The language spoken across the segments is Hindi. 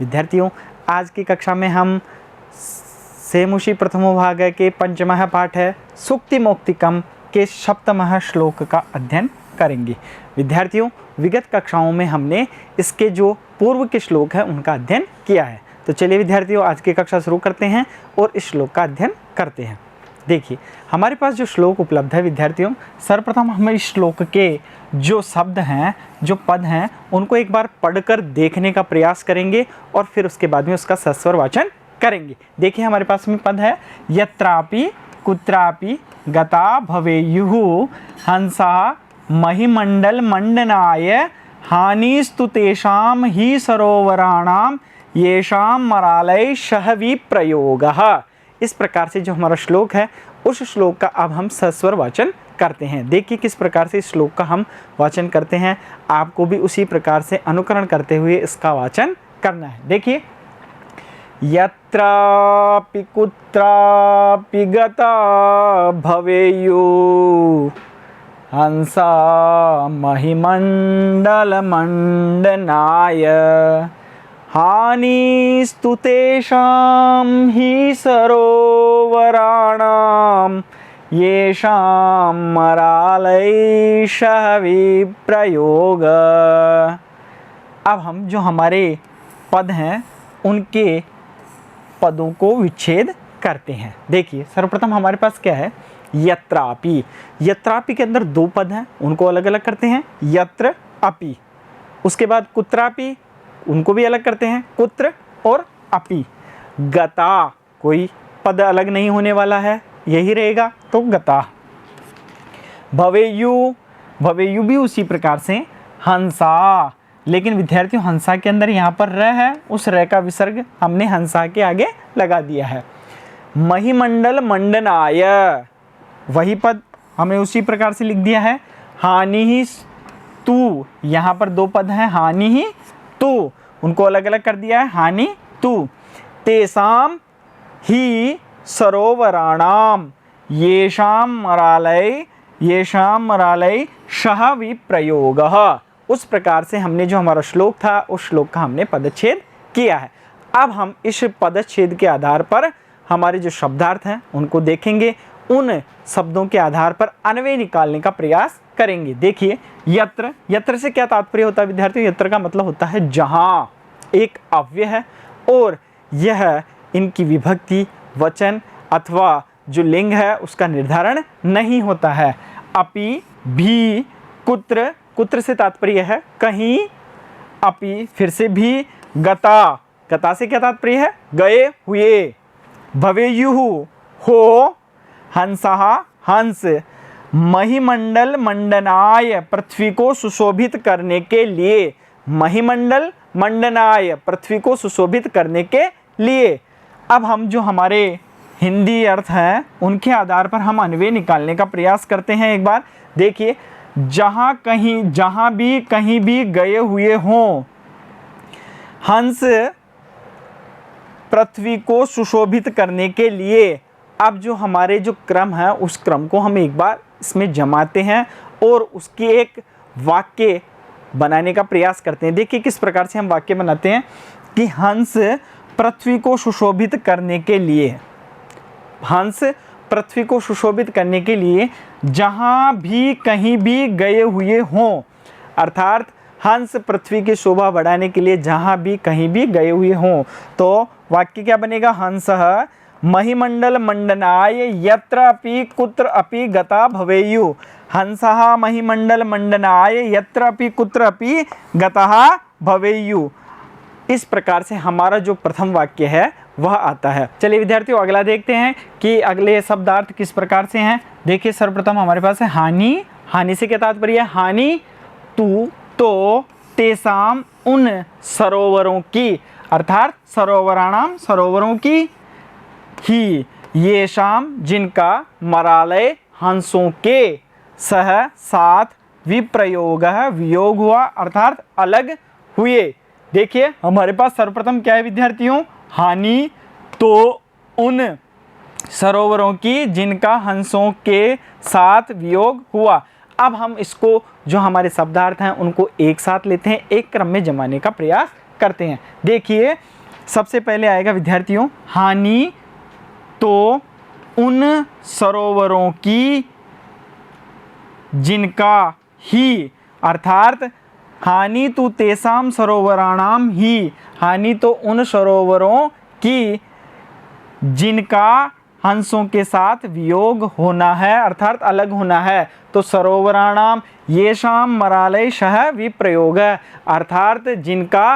विद्यार्थियों, आज की कक्षा में हम सेमुषी प्रथमो भाग के पंचमः पाठ है सूक्तिमोक्तिकम के सप्तमः श्लोक का अध्ययन करेंगे। विद्यार्थियों, विगत कक्षाओं में हमने इसके जो पूर्व के श्लोक हैं उनका अध्ययन किया है। तो चलिए विद्यार्थियों, आज की कक्षा शुरू करते हैं और इस श्लोक का अध्ययन करते हैं। देखिए, हमारे पास जो श्लोक उपलब्ध है विद्यार्थियों, सर्वप्रथम हम इस श्लोक के जो शब्द हैं, जो पद हैं, उनको एक बार पढ़कर देखने का प्रयास करेंगे और फिर उसके बाद में उसका सस्वर वाचन करेंगे। देखिए, हमारे पास में पद है यत्रापि कुत्रापि गता भवेयुः हंसा महिमंडल मंडनाय हानिस्तु तेषां हि सरोवराणां येषां मरालय शहवी प्रयोगः। इस प्रकार से जो हमारा श्लोक है, उस श्लोक का अब हम सस्वर वाचन करते हैं। देखिए किस प्रकार से इस श्लोक का हम वाचन करते हैं। आपको भी उसी प्रकार से अनुकरण करते हुए इसका वाचन करना है। देखिए, यत्रापि कुत्रापि गता भवेयुः हंसा महिमंडल मंडनाय हानिस्तु तेषां हि सरोवराणां येषां मरालय शहवी प्रयोग। अब हम जो हमारे पद हैं उनके पदों को विच्छेद करते हैं। देखिए, सर्वप्रथम हमारे पास क्या है, यत्रापि। यत्रापि के अंदर दो पद हैं, उनको अलग अलग करते हैं, यत्र अपि। उसके बाद कुत्रापि, उनको भी अलग करते हैं, कुत्र और अपि। गता, कोई पद अलग नहीं होने वाला है, यही रहेगा, तो गता। भवेयु, भवेयु भी उसी प्रकार से हंसा। लेकिन विद्यार्थियों, हंसा के अंदर यहाँ पर र है, उस र का विसर्ग हमने हंसा के आगे लगा दिया है। महिमंडल मंडनाय, वही पद हमें उसी प्रकार से लिख दिया है। हानि ही तू, यहाँ पर दो पद हैं, हानि ही तू, उनको अलग अलग कर दिया है, हानि तू। तेसाम ही सरोवराणाम येषां मरालय शहवी प्रयोगः। उस प्रकार से हमने जो हमारा श्लोक था, उस श्लोक का हमने पदच्छेद किया है। अब हम इस पदच्छेद के आधार पर हमारे जो शब्दार्थ हैं उनको देखेंगे, उन शब्दों के आधार पर अन्वय निकालने का प्रयास करेंगे। देखिए, यत्र, यत्र से क्या तात्पर्य होता है विद्यार्थियों? यत्र का मतलब होता है जहाँ, एक अव्यय है और यह इनकी विभक्ति, वचन अथवा जो लिंग है उसका निर्धारण नहीं होता है। अपि, भी, कुत्र, कुत्र से तात्पर्य है कहीं, अपि फिर से भी, गता, गता से क्या तात्पर्य है? गए हुए। भवेयुः, हो, हंसः, हंस, महिमंडल मंडनाय, पृथ्वी को सुशोभित करने के लिए। महिमंडल मंडनाय, पृथ्वी को सुशोभित करने के लिए। अब हम जो हमारे हिंदी अर्थ हैं उनके आधार पर हम अन्वय निकालने का प्रयास करते हैं। एक बार देखिए, जहाँ कहीं, जहाँ भी, कहीं भी गए हुए हों, हंस पृथ्वी को सुशोभित करने के लिए। अब जो हमारे जो क्रम है उस क्रम को हम एक बार इसमें जमाते हैं और उसकी एक वाक्य बनाने का प्रयास करते हैं। देखिए किस प्रकार से हम वाक्य बनाते हैं कि हंस पृथ्वी को सुशोभित करने के लिए, हंस पृथ्वी को सुशोभित करने के लिए जहाँ भी कहीं भी गए हुए हों, अर्थात हंस पृथ्वी की शोभा बढ़ाने के लिए जहाँ भी कहीं भी गए हुए हों। तो वाक्य क्या बनेगा? हंसः महिमंडल मंडनाय यत्र अपि कुत्र अपि गता भवेयुः। हंसः महिमंडल मंडनाय यत्र अपि कुत्र अपि गतः भवेयुः। इस प्रकार से हमारा जो प्रथम वाक्य है वह आता है। चलिए विद्यार्थियों, अगला देखते हैं कि अगले शब्दार्थ किस प्रकार से हैं। देखिए, सर्वप्रथम हमारे पास है हानि। हानि से क्या तात्पर्य है? हानि तू, तो, तेसाम, उन सरोवरों की, अर्थात सरोवराणाम, सरोवरों की, ही, येषाम, जिनका, मरालय, हंसों के, सह, साथ, विप्रयोग, वियोग हुआ, अर्थात अलग हुए। देखिए, हमारे पास सर्वप्रथम क्या है विद्यार्थियों? हानि तो उन सरोवरों की जिनका हंसों के साथ वियोग हुआ। अब हम इसको जो हमारे शब्दार्थ हैं उनको एक साथ लेते हैं, एक क्रम में जमाने का प्रयास करते हैं। देखिए सबसे पहले आएगा विद्यार्थियों, हानि तो उन सरोवरों की जिनका ही, अर्थात हानि तो तेसाम सरोवराणाम ही, हानि तो उन सरोवरों की जिनका हंसों के साथ वियोग होना है, अर्थात अलग होना है। तो सरोवराणाम येषाम मरालय शह विप्रयोग, अर्थात जिनका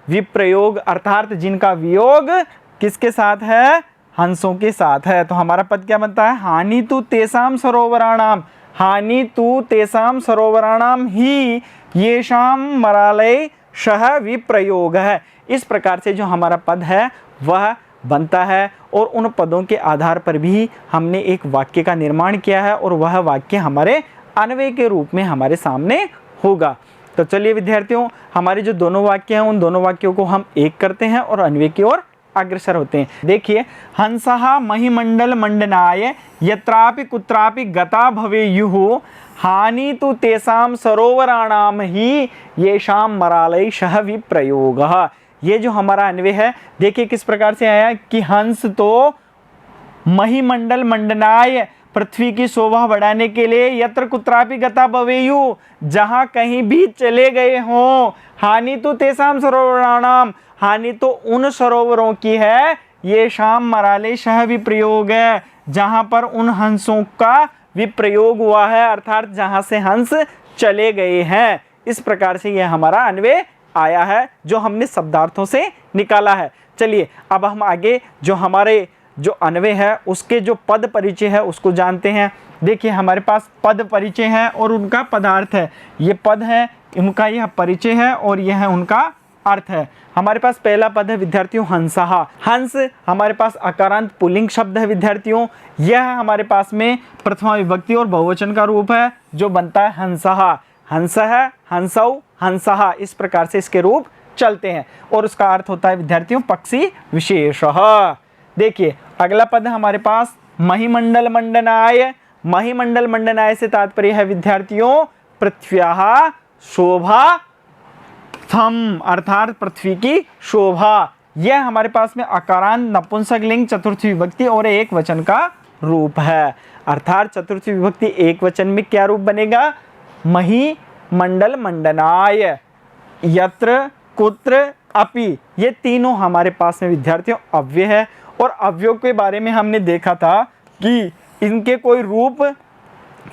विप्रयोग, अर्थात जिनका वियोग किसके साथ है, हंसों के साथ है। तो हमारा पद क्या बनता है, हानि तु तेसाम सरोवराणाम, हानि तु तेसाम सरोवराणाम ही येषाम मरालय शह विप्रयोग है। इस प्रकार से जो हमारा पद है वह बनता है और उन पदों के आधार पर भी हमने एक वाक्य का निर्माण किया है और वह वाक्य हमारे अन्वय के रूप में हमारे सामने होगा। तो चलिए विद्यार्थियों, हमारे जो दोनों वाक्य हैं उन दोनों वाक्यों को हम एक करते हैं और अन्वय की ओर अग्रसर होते हैं। देखिए, हंसः महिमंडल मंडनाय यत्रापि कुत्रापि गता भवेयुः हानि तु तेसाम सरोवराणाम ही येषाम मरालय शह विप्रयोगः। ये जो हमारा अन्वय है, देखिए किस प्रकार से आया कि हंस तो महिमंडल मंडनाय, पृथ्वी की शोभा बढ़ाने के लिए, यत्र कुत्रापि गता भवेयु, जहां कहीं भी चले गए हों, हानि तो तेसाम सरोवराणाम, हानि तो उन सरोवरों की है, ये शाम मराले शह विप्रयोग है, जहां पर उन हंसों का विप्रयोग हुआ है, अर्थात जहां से हंस चले गए हैं। इस प्रकार से यह हमारा अन्वय आया है जो हमने शब्दार्थों से निकाला है। चलिए अब हम आगे जो हमारे जो अन्वय है उसके जो पद परिचय है उसको जानते हैं। देखिए हमारे पास पद परिचय है और उनका पदार्थ है। ये पद है, उनका यह परिचय है और यह है उनका अर्थ है। हमारे पास पहला पद है विद्यार्थियों हंसः। हंस हमारे पास अकारांत पुल्लिंग शब्द है विद्यार्थियों। यह हमारे पास में प्रथमा विभक्ति और बहुवचन का रूप है जो बनता है हंसः। हंस है, हंसौ, हंसः, इस प्रकार से इसके रूप चलते हैं और उसका अर्थ होता है विद्यार्थियों पक्षी विशेषः। देखिए अगला पद है हमारे पास महिमंडल मंडनाय। महिमंडल मंडनाय से तात्पर्य है विद्यार्थियों पृथ्व्याः शोभा थम, अर्थात पृथ्वी की शोभा। यह हमारे पास में अकारांत नपुंसक लिंग चतुर्थी विभक्ति और एक वचन का रूप है। अर्थात चतुर्थी विभक्ति एक वचन में क्या रूप बनेगा, मही मंडल मंडनाय, यत्र कुत्र अपि। ये तीनों हमारे पास में विद्यार्थियों अव्यय है और अव्ययों के बारे में हमने देखा था कि इनके कोई रूप,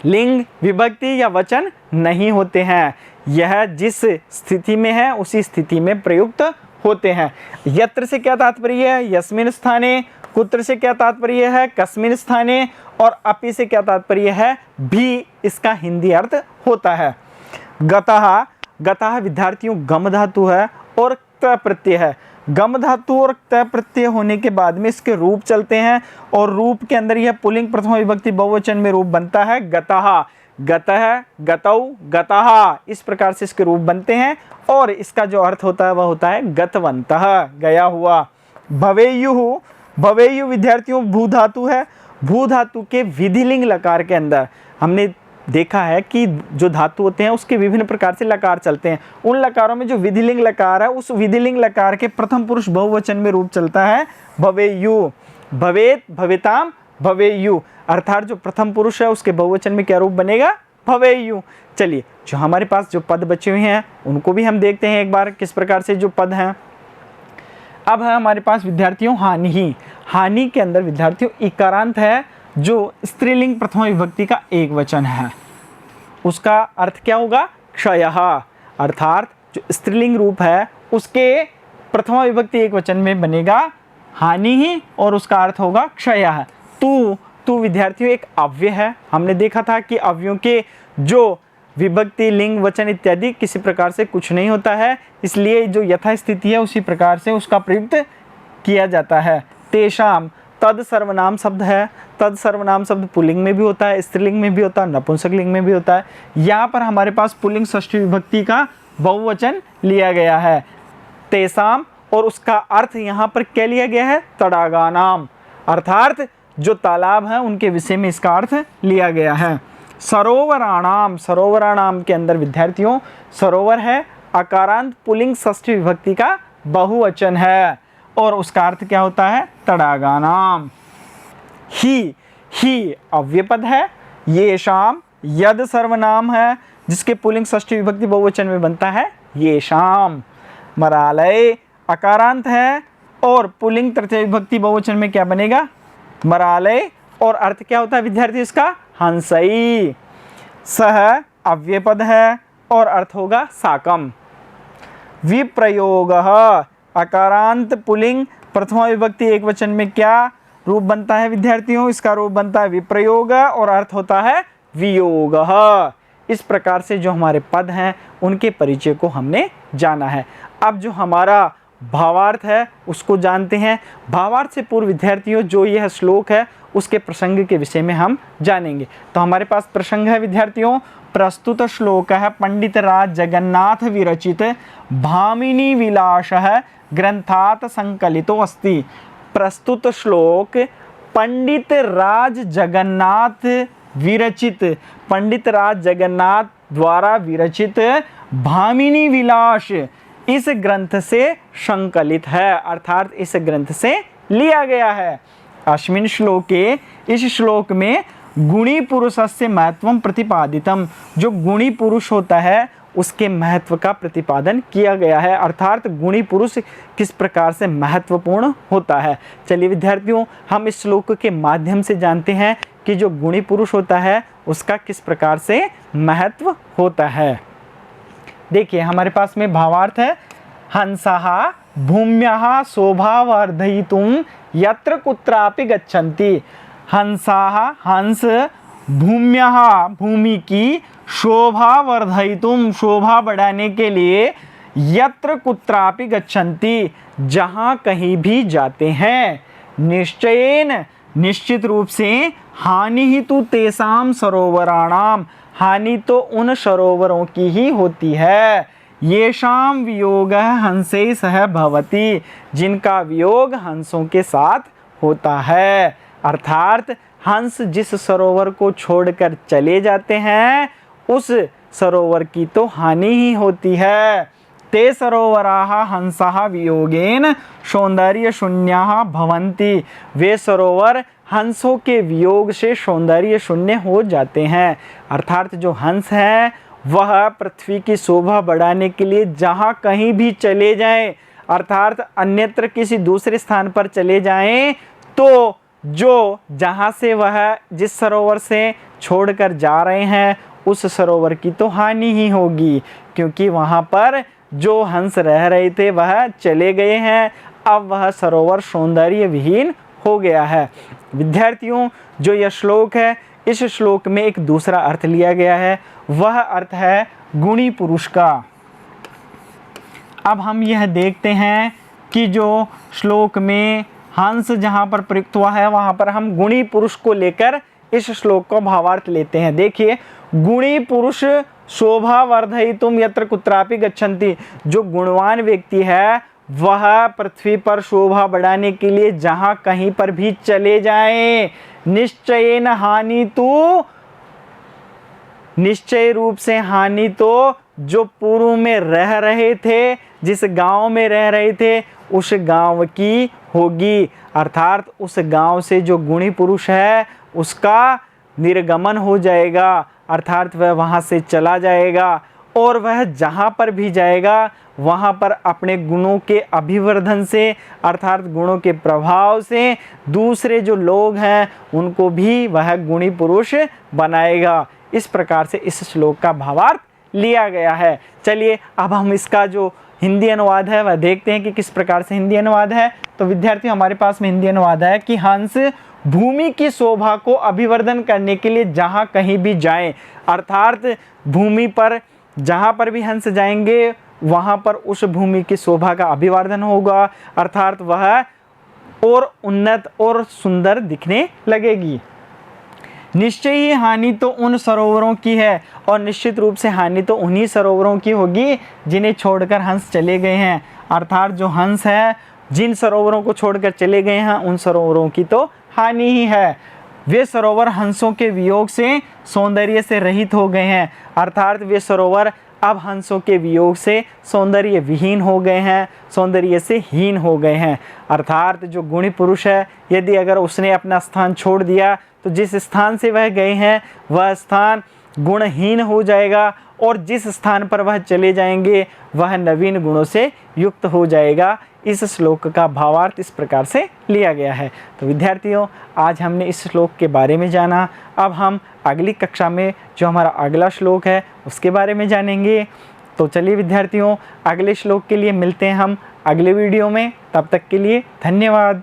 लिंग, विभक्ति या वचन नहीं होते हैं। यह जिस स्थिति में है उसी स्थिति में प्रयुक्त होते हैं। यत्र से क्या तात्पर्य है, यस्मिन स्थाने। कुत्र से क्या तात्पर्य है, कस्मिन स्थाने। और अपि से क्या तात्पर्य है, भी इसका हिंदी अर्थ होता है। गतः, गतः विद्यार्थियों गम धातु है और त प्रत्यय है। गम धातु और त प्रत्यय होने के बाद में इसके रूप चलते हैं और रूप के अंदर यह पुल्लिंग प्रथमा विभक्ति बहुवचन में रूप बनता है गतः, गतः, गतौ, गतः, इस प्रकार से इसके रूप बनते हैं और इसका जो अर्थ होता है वह होता है गतवन्तः, गया हुआ। भवेयुः, भवेयु विद्यार्थियों भू धातु है। भू धातु के विधिलिंग लकार के अंदर हमने देखा है कि जो धातु होते हैं उसके विभिन्न प्रकार से लकार चलते हैं। उन लकारों में जो विधिलिंग लकार है उस विधिलिंग लकार के प्रथम पुरुष बहुवचन में रूप चलता है भवेयु। भवेत, भवेताम, भवेयु, अर्थात जो प्रथम पुरुष है उसके बहुवचन में क्या रूप बनेगा, भवेयु। चलिए जो हमारे पास जो पद बचे हुए हैं उनको भी हम देखते हैं एक बार किस प्रकार से जो पद हैं। अब है हमारे पास विद्यार्थियों हानि। हानि के अंदर विद्यार्थियों इकारांत है जो स्त्रीलिंग प्रथमा विभक्ति का एक वचन है। उसका अर्थ क्या होगा, क्षयः, अर्थात जो स्त्रीलिंग रूप है उसके प्रथमा विभक्ति एक वचन में बनेगा हानि ही और उसका अर्थ होगा क्षयः। तू विद्यार्थियों एक अव्यय है। हमने देखा था कि अव्ययों के जो विभक्ति, लिंग, वचन इत्यादि किसी प्रकार से कुछ नहीं होता है, इसलिए जो यथास्थिति है उसी प्रकार से उसका प्रयुक्त किया जाता है। तेषाम, तद सर्वनाम शब्द है। तद सर्वनाम शब्द पुल्लिंग में भी होता है, स्त्रीलिंग में भी होता है, नपुंसक लिंग में भी होता है। यहाँ पर हमारे पास पुल्लिंग षष्ठी विभक्ति का बहुवचन लिया गया है तेषाम और उसका अर्थ यहाँ पर क्या लिया गया है, तड़ागानाम, अर्थात जो तालाब है उनके विषय में इसका अर्थ लिया गया है। सरोवराणाम, सरोवराणाम के अंदर विद्यार्थियों सरोवर है अकारांत पुल्लिंग षष्ठी विभक्ति का बहुवचन है और उसका अर्थ क्या होता है? तड़ागानाम। ही अव्यय पद है, येषाम यद सर्वनाम है जिसके पुल्लिंग षष्ठी विभक्ति बहुवचन में बनता है येषाम। मरालय अकारांत है और पुल्लिंग तृतीय विभक्ति बहुवचन में क्या बनेगा? मरालय। और अर्थ क्या होता है विद्यार्थी इसका? हंसई। सह अव्यय पद है और अर्थ होगा साकम। विप्रयोगः अकारांत पुल्लिंग प्रथमा विभक्ति एक वचन में क्या रूप बनता है विद्यार्थियों? इसका रूप बनता है विप्रयोग और अर्थ होता है वियोगः। इस प्रकार से जो हमारे पद हैं उनके परिचय को हमने जाना है। अब जो हमारा भावार्थ है उसको जानते हैं। भावार्थ से पूर्व विद्यार्थियों जो यह श्लोक है उसके प्रसंग के विषय में हम जानेंगे। तो हमारे पास प्रसंग है विद्यार्थियों, प्रस्तुत श्लोक है पंडित राज जगन्नाथ विरचित भामिनी विलासः ग्रंथात संकलितो अस्ति। प्रस्तुत श्लोक पंडित राज जगन्नाथ विरचित, पंडित राज जगन्नाथ द्वारा विरचित भामिनी विलास इस ग्रंथ से संकलित है, अर्थात इस ग्रंथ से लिया गया है। अस्मिन् श्लोके, इस श्लोक में गुणी पुरुषस्य महत्वं प्रतिपादितम, जो गुणी पुरुष होता है उसके महत्व का प्रतिपादन किया गया है, अर्थात गुणी पुरुष किस प्रकार से महत्वपूर्ण होता है। चलिए विद्यार्थियों हम इस श्लोक के माध्यम से जानते हैं कि जो गुणी पुरुष होता है उसका किस प्रकार से महत्व होता है। देखिए हमारे पास में भावार्थ है, हंसः भूम्याः शोभावर्धयितुं यत्र कुत्रापि गच्छन्ति। हंसः हंस भूम्याः भूमि की शोभा वर्धयितुं शोभा बढ़ाने के लिए यत्र कुत्रापि गच्छन्ति जहाँ कहीं भी जाते हैं। निश्चयेन निश्चित रूप से हानि ही तो तेसाम सरोवराणाम, हानि तो उन सरोवरों की ही होती है। येषाम वियोगः हंसैः सह भवति, जिनका वियोग हंसों के साथ होता है। अर्थात हंस जिस सरोवर को छोड़कर चले जाते हैं उस सरोवर की तो हानि ही होती है। ते सरोवराः हंसः वियोगेन सौंदर्य शून्याः भवन्ति, वे सरोवर हंसों के वियोग से सौंदर्य शून्य हो जाते हैं। अर्थात जो हंस है वह पृथ्वी की शोभा बढ़ाने के लिए जहाँ कहीं भी चले जाएं, अर्थात अन्यत्र किसी दूसरे स्थान पर चले जाएं, तो जो जहाँ से वह जिस सरोवर से छोड़कर जा रहे हैं उस सरोवर की तो हानि ही होगी, क्योंकि वहाँ पर जो हंस रह रहे थे वह चले गए हैं, अब वह सरोवर सौंदर्य विहीन हो गया है। विद्यार्थियों जो यह श्लोक है इस श्लोक में एक दूसरा अर्थ लिया गया है, वह अर्थ है गुणी पुरुष का। अब हम यह देखते हैं कि जो श्लोक में हंस जहाँ पर प्रयुक्त हुआ है वहाँ पर हम गुणी पुरुष को लेकर इस श्लोक का भावार्थ लेते हैं। देखिए गुणी पुरुष शोभा वर्धयितुम यत्र कुत्रापि गच्छन्ति, जो गुणवान व्यक्ति है वह पृथ्वी पर शोभा बढ़ाने के लिए जहाँ कहीं पर भी चले जाएं, निश्चयेन हानि तो, निश्चय रूप से हानि तो जो पूर्व में रह रहे थे, जिस गांव में रह रहे थे उस गांव की होगी। अर्थात उस गांव से जो गुणी पुरुष है उसका निर्गमन हो जाएगा, अर्थात वह वहां से चला जाएगा और वह जहां पर भी जाएगा वहां पर अपने गुणों के अभिवर्धन से, अर्थात गुणों के प्रभाव से दूसरे जो लोग हैं उनको भी वह गुणी पुरुष बनाएगा। इस प्रकार से इस श्लोक का भावार्थ लिया गया है। चलिए अब हम इसका जो हिंदी अनुवाद है वह देखते हैं कि किस प्रकार से हिंदी अनुवाद है। तो विद्यार्थियों हमारे पास में हिंदी अनुवाद है कि हंस भूमि की शोभा को अभिवर्धन करने के लिए जहाँ कहीं भी जाएं, अर्थात भूमि पर जहाँ पर भी हंस जाएंगे वहाँ पर उस भूमि की शोभा का अभिवर्धन होगा, अर्थात वह और उन्नत और सुंदर दिखने लगेगी। निश्चय ही हानि तो उन सरोवरों की है, और निश्चित रूप से हानि तो उन्हीं सरोवरों की होगी जिन्हें छोड़कर हंस चले गए हैं। अर्थात जो हंस है जिन सरोवरों को छोड़कर चले गए हैं उन सरोवरों की तो हानि ही है। वे सरोवर हंसों के वियोग से सौंदर्य से रहित हो गए हैं, अर्थात वे सरोवर अब हंसों के वियोग से सौंदर्य विहीन हो गए हैं, सौंदर्य से हीन हो गए हैं। अर्थात जो गुणी पुरुष है, यदि अगर उसने अपना स्थान छोड़ दिया तो जिस स्थान से वह गए हैं वह स्थान गुणहीन हो जाएगा, और जिस स्थान पर वह चले जाएंगे वह नवीन गुणों से युक्त हो जाएगा। इस श्लोक का भावार्थ इस प्रकार से लिया गया है। तो विद्यार्थियों, आज हमने इस श्लोक के बारे में जाना। अब हम अगली कक्षा में जो हमारा अगला श्लोक है उसके बारे में जानेंगे। तो चलिए विद्यार्थियों, अगले श्लोक के लिए मिलते हैं हम अगले वीडियो में। तब तक के लिए धन्यवाद।